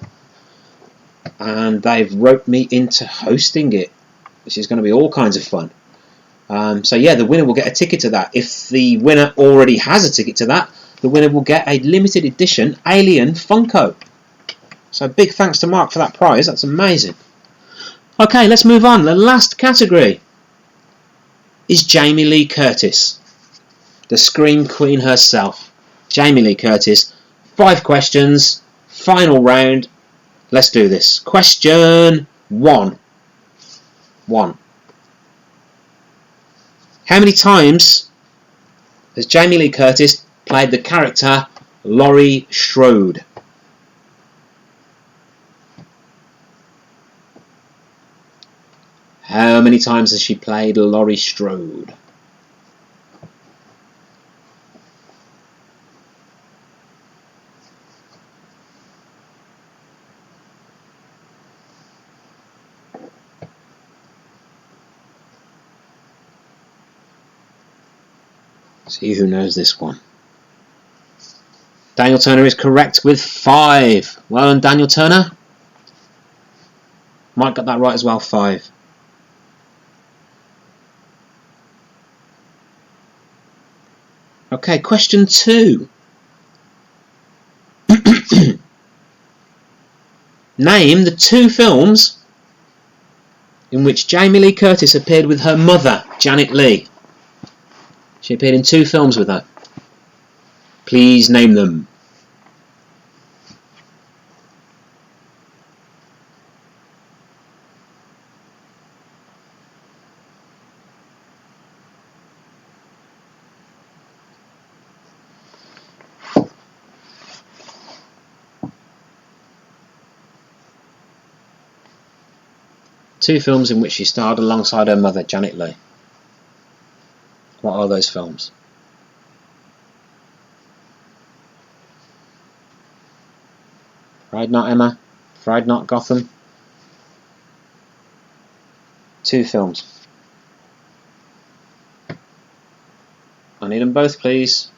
And they've roped me into hosting it, which is going to be all kinds of fun. So yeah, the winner will get a ticket to that. If the winner already has a ticket to that, the winner will get a limited edition Alien Funko. So big thanks to Mark for that prize. That's amazing. Okay, let's move on. The last category is Jamie Lee Curtis, the Scream Queen herself. Jamie Lee Curtis. 5 questions. Final round. Let's do this. Question 1. How many times has Jamie Lee Curtis played the character Laurie Strode? How many times has she played Laurie Strode? See who knows this one. Daniel Turner is correct with 5. Well done, Daniel Turner. Mike got that right as well, 5. Okay, question 2. Name the 2 films in which Jamie Lee Curtis appeared with her mother, Janet Leigh. She appeared in 2 films with her. Please name them. Two films in which she starred alongside her mother, Janet Leigh. What are those films? Fried Not Emma, Fried Not Gotham. 2 films. I need them both, please.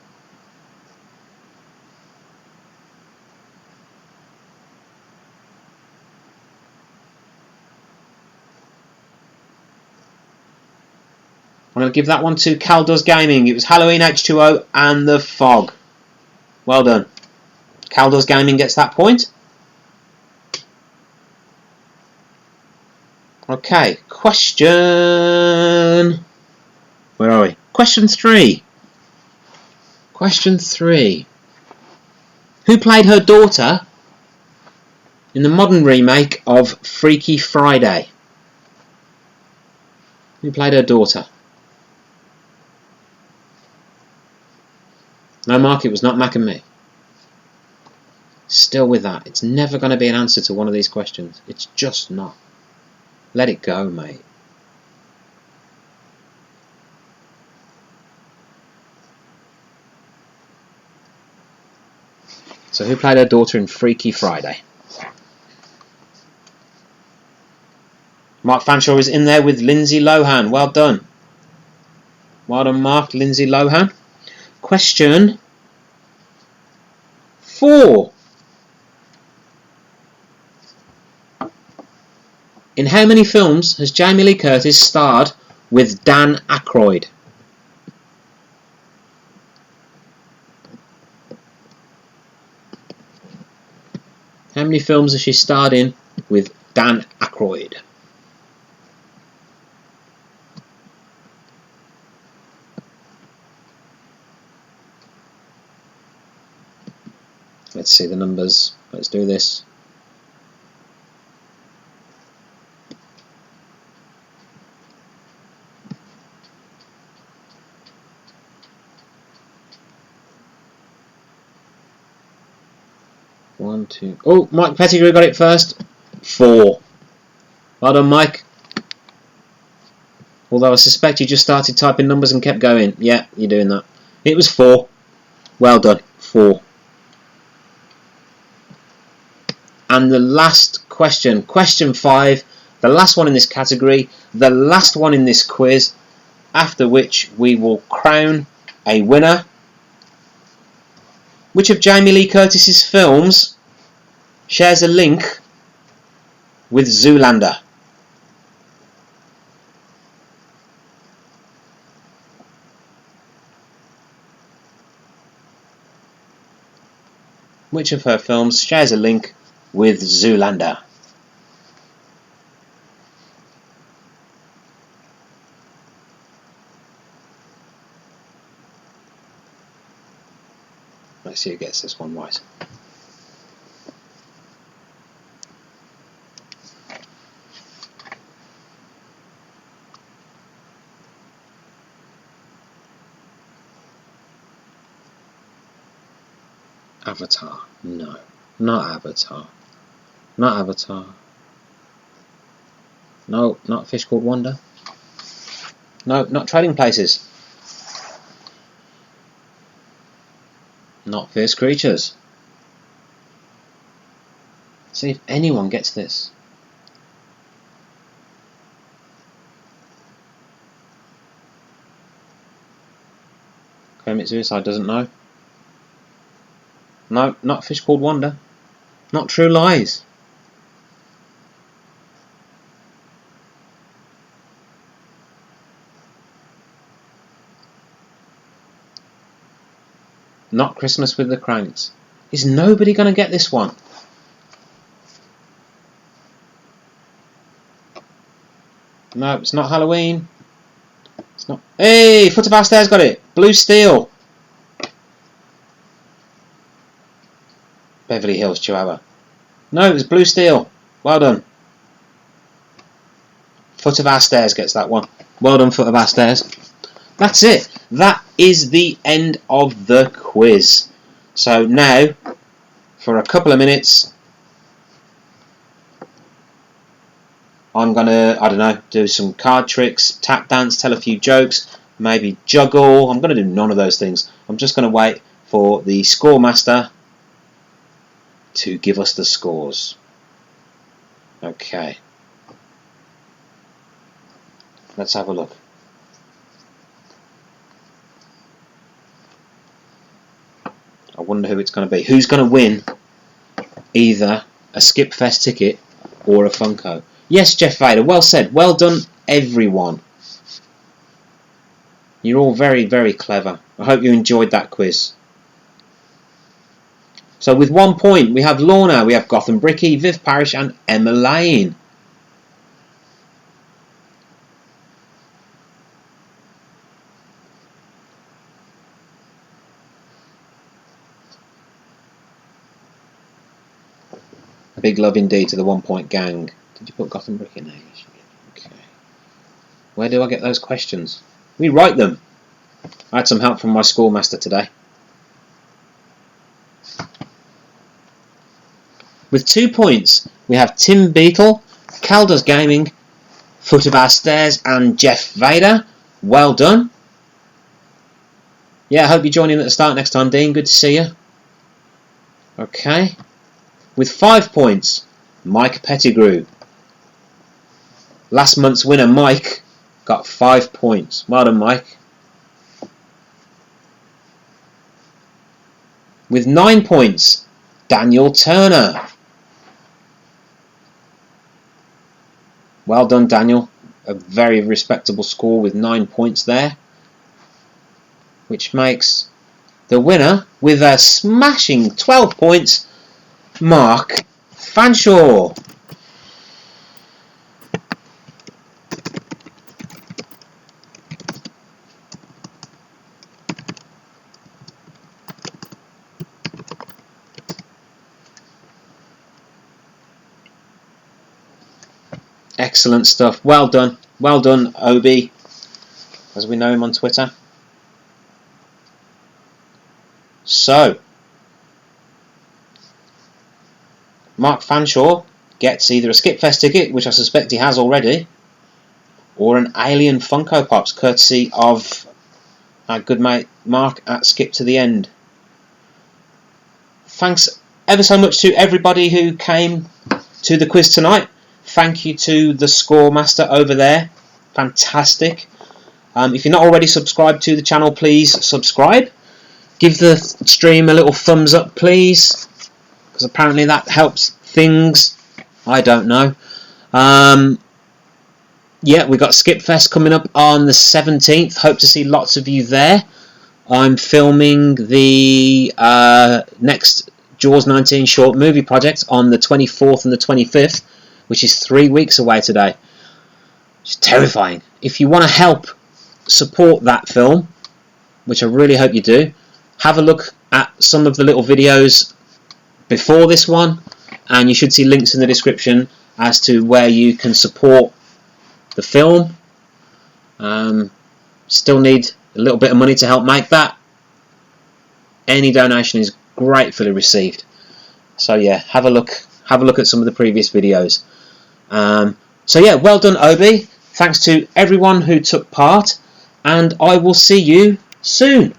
I'm going to give that one to Cal Does Gaming. It was Halloween H2O and The Fog. Well done. Cal Does Gaming gets that point. Okay, question... Where are we? Question 3. Question 3. Who played her daughter in the modern remake of Freaky Friday? Who played her daughter? No, Mark, it was not Mac and Me. Still with that. It's never going to be an answer to one of these questions. It's just not. Let it go, mate. So who played her daughter in Freaky Friday? Mark Fanshawe is in there with Lindsay Lohan. Well done. Well done, Mark. Lindsay Lohan. Question 4. In how many films has Jamie Lee Curtis starred with Dan Aykroyd? How many films has she starred in with Dan Aykroyd? Let's see the numbers. Let's do this. 1, 2. Oh, Mike Pettigrew got it first. 4. Well done, Mike. Although I suspect you just started typing numbers and kept going. Yeah, you're doing that. It was 4. Well done. 4. And the last question, question 5, the last one in this category, the last one in this quiz, after which we will crown a winner. Which of Jamie Lee Curtis's films shares a link with Zoolander? Which of her films shares a link with Zoolander? Let's see who gets this one right. Avatar. No. Not Avatar. Not Avatar. No, not Fish Called Wanda. No, not Trading Places. Not Fierce Creatures. See if anyone gets this. Commit Suicide doesn't know. No, not Fish Called Wanda. Not True Lies. Not Christmas with the Cranks. Is nobody going to get this one? No, it's not Halloween. It's not. Hey, Foot of Our Stairs got it. Blue Steel. Beverly Hills Chihuahua. No, it was Blue Steel. Well done. Foot of Our Stairs gets that one. Well done, Foot of Our Stairs. That's it. That is the end of the quiz. So now, for a couple of minutes, I'm going to, I don't know, do some card tricks, tap dance, tell a few jokes, maybe juggle. I'm going to do none of those things. I'm just going to wait for the score master to give us the scores. Okay. Let's have a look. I wonder who it's going to be. Who's going to win either a Skipfest ticket or a Funko? Yes, Jeff Vader. Well said. Well done, everyone. You're all very, very clever. I hope you enjoyed that quiz. So with 1 point, we have Lorna, we have Gotham Bricky, Viv Parish and Emma Lane. Big love indeed to the 1 point gang. Did you put Gotham Brick in there? Okay. Where do I get those questions? We write them. I had some help from my schoolmaster today. With 2 points, we have Tim Beetle, Caldas Gaming, Foot of Our Stairs and Jeff Vader. Well done. Yeah, I hope you join in at the start next time, Dean. Good to see you. Okay. With 5 points, Mike Pettigrew. Last month's winner, Mike, got 5 points. Well done, Mike. With 9 points, Daniel Turner. Well done, Daniel. A very respectable score with 9 points there. Which makes the winner, with a smashing 12 points, Mark Fanshawe. Excellent stuff. Well done. Well done, Obi, as we know him on Twitter. So, Mark Fanshawe gets either a Skipfest ticket, which I suspect he has already, or an Alien Funko Pops, courtesy of our good mate Mark at Skip to the End. Thanks ever so much to everybody who came to the quiz tonight. Thank you to the Score Master over there. Fantastic. If you're not already subscribed to the channel, please subscribe. Give the stream a little thumbs up, please, because apparently that helps things. I don't know. Yeah, we got Skipfest coming up on the 17th. Hope to see lots of you there. I'm filming the next Jaws 19 short movie project on the 24th and the 25th, which is 3 weeks away today. It's terrifying. If you want to help support that film, which I really hope you do, have a look at some of the little videos before this one, and you should see links in the description as to where you can support the film. Still need a little bit of money to help make that. Any donation is gratefully received. So yeah, have a look at some of the previous videos. So yeah, well done, Obi. Thanks to everyone who took part, and I will see you soon.